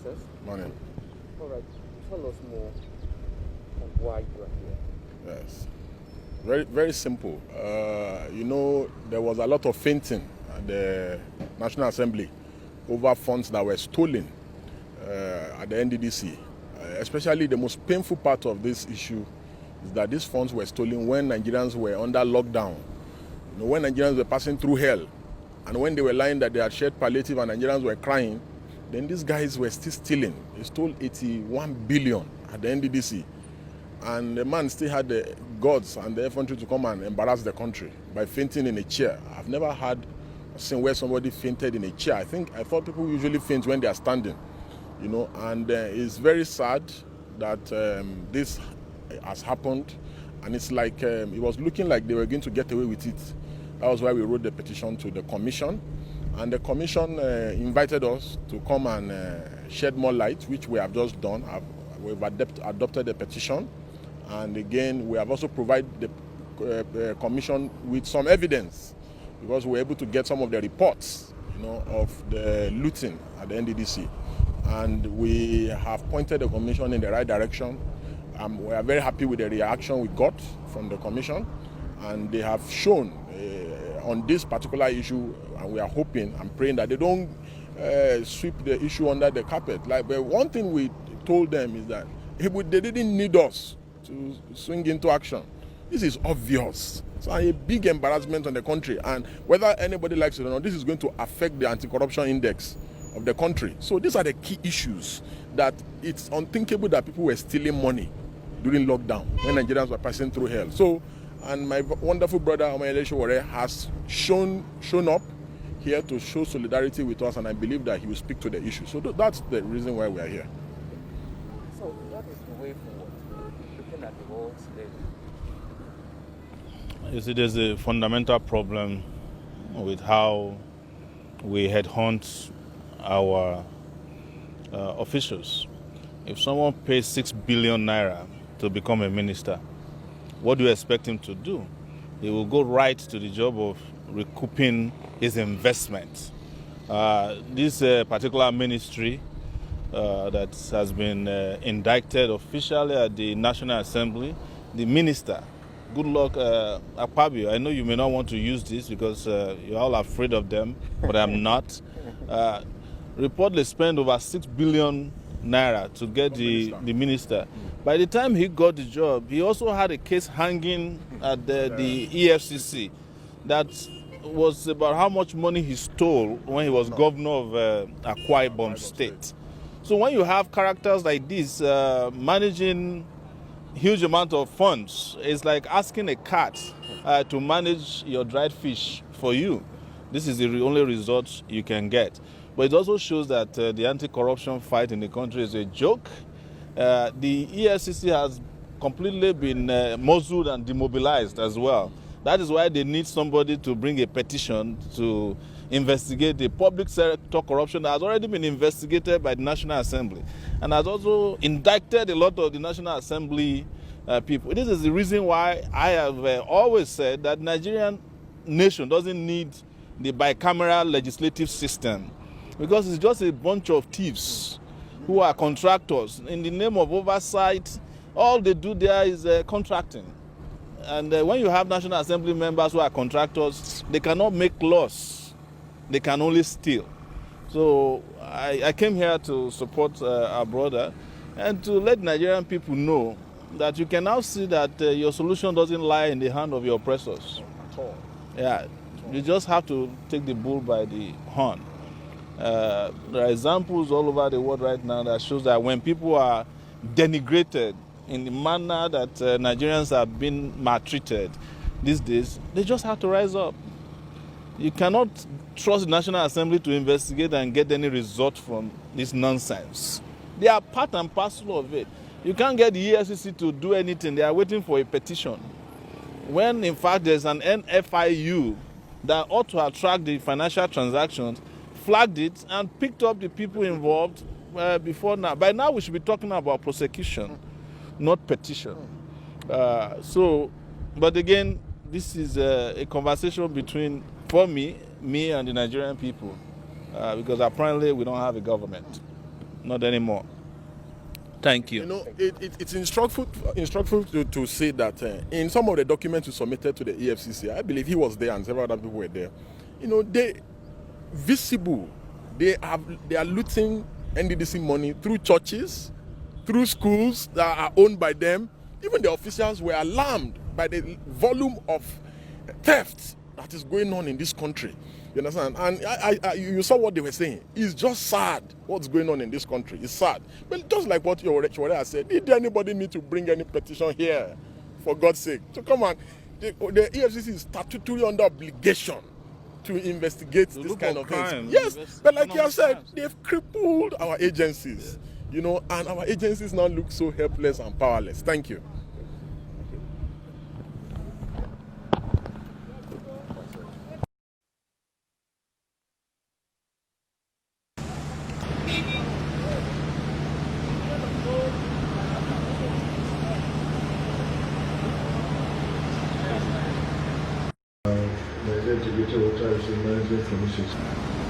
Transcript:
sir. Morning. All right. Tell us more on why you are here. Yes. Very, very simple. There was a lot of fainting at the National Assembly over funds that were stolen at the NDDC. Especially the most painful part of this issue is that these funds were stolen when Nigerians were under lockdown. When Nigerians were passing through hell, and when they were lying that they had shared palliative and Nigerians were crying, then these guys were still stealing. They stole 81 billion at the NDDC. And the man still had the guts and the effrontery to come and embarrass the country by fainting in a chair. I've never had a scene where somebody fainted in a chair. I thought people usually faint when they are standing, and it's very sad that this has happened. And it's like, it was looking like they were going to get away with it. That was why we wrote the petition to the commission. And the commission invited us to come and shed more light, which we have just done. We've adopted the petition. And again, we have also provided the commission with some evidence, because we were able to get some of the reports, of the looting at the NDDC. And we have pointed the commission in the right direction. We are very happy with the reaction we got from the commission. And they have shown on this particular issue, and we are hoping and praying that they don't sweep the issue under the carpet. But one thing we told them is that they didn't need us to swing into action. This is obvious. It's a big embarrassment on the country, and whether anybody likes it or not, this is going to affect the anti-corruption index of the country. So these are the key issues, that it's unthinkable that people were stealing money during lockdown when Nigerians were passing through hell. So, and my wonderful brother Sowore has shown up here to show solidarity with us, and I believe that he will speak to the issue. So that's the reason why we are here. So what is the way forward, looking at the world today? You see, there's a fundamental problem with how we headhunt our officials. If someone pays 6 billion naira to become a minister, what do you expect him to do? He will go right to the job of recouping his investment. This particular ministry that has been indicted officially at the National Assembly, the minister, good luck, Akpabio. I know you may not want to use this because you're all afraid of them, but I'm not. Reportedly spent over 6 billion naira to get the minister. By the time he got the job, he also had a case hanging at the EFCC that was about how much money he stole when he was governor of Akwa Ibom State. So when you have characters like this managing huge amount of funds, it's like asking a cat to manage your dried fish for you. This is the only result you can get. But it also shows that the anti-corruption fight in the country is a joke. The EFCC has completely been muzzled and demobilized as well. That is why they need somebody to bring a petition to investigate the public sector corruption that has already been investigated by the National Assembly and has also indicted a lot of the National Assembly people. This is the reason why I have always said that Nigerian nation doesn't need the bicameral legislative system, because it's just a bunch of thieves who are contractors. In the name of oversight, all they do there is contracting. And when you have National Assembly members who are contractors, they cannot make laws. They can only steal. So I came here to support our brother and to let Nigerian people know that you can now see that your solution doesn't lie in the hand of your oppressors. At all. Yeah, you just have to take the bull by the horn. There are examples all over the world right now that shows that when people are denigrated in the manner that Nigerians have been maltreated these days, they just have to rise up. You cannot trust the National Assembly to investigate and get any result from this nonsense. They are part and parcel of it. You can't get the EFCC to do anything. They are waiting for a petition. When in fact there's an NFIU that ought to have tracked the financial transactions, flagged it, and picked up the people involved before now. By now, we should be talking about prosecution, not petition. But again, this is a conversation between, for me and the Nigerian people, because apparently we don't have a government. Not anymore. Thank you. You know, it's instructive to say that in some of the documents we submitted to the EFCC, I believe he was there and several other people were there. You know, they are looting NDDC money through churches, through schools that are owned by them. Even the officials were alarmed by the volume of theft that is going on in this country. You understand? And you saw what they were saying. It's just sad what's going on in this country. It's sad. But just like what Sowore said, did anybody need to bring any petition here? For God's sake. So come on. The EFCC is statutory under obligation to investigate this kind of things. Yes, but like you have said, they've crippled our agencies. You know, and our agencies now look so helpless and powerless. Thank you. The Executive Management Commission.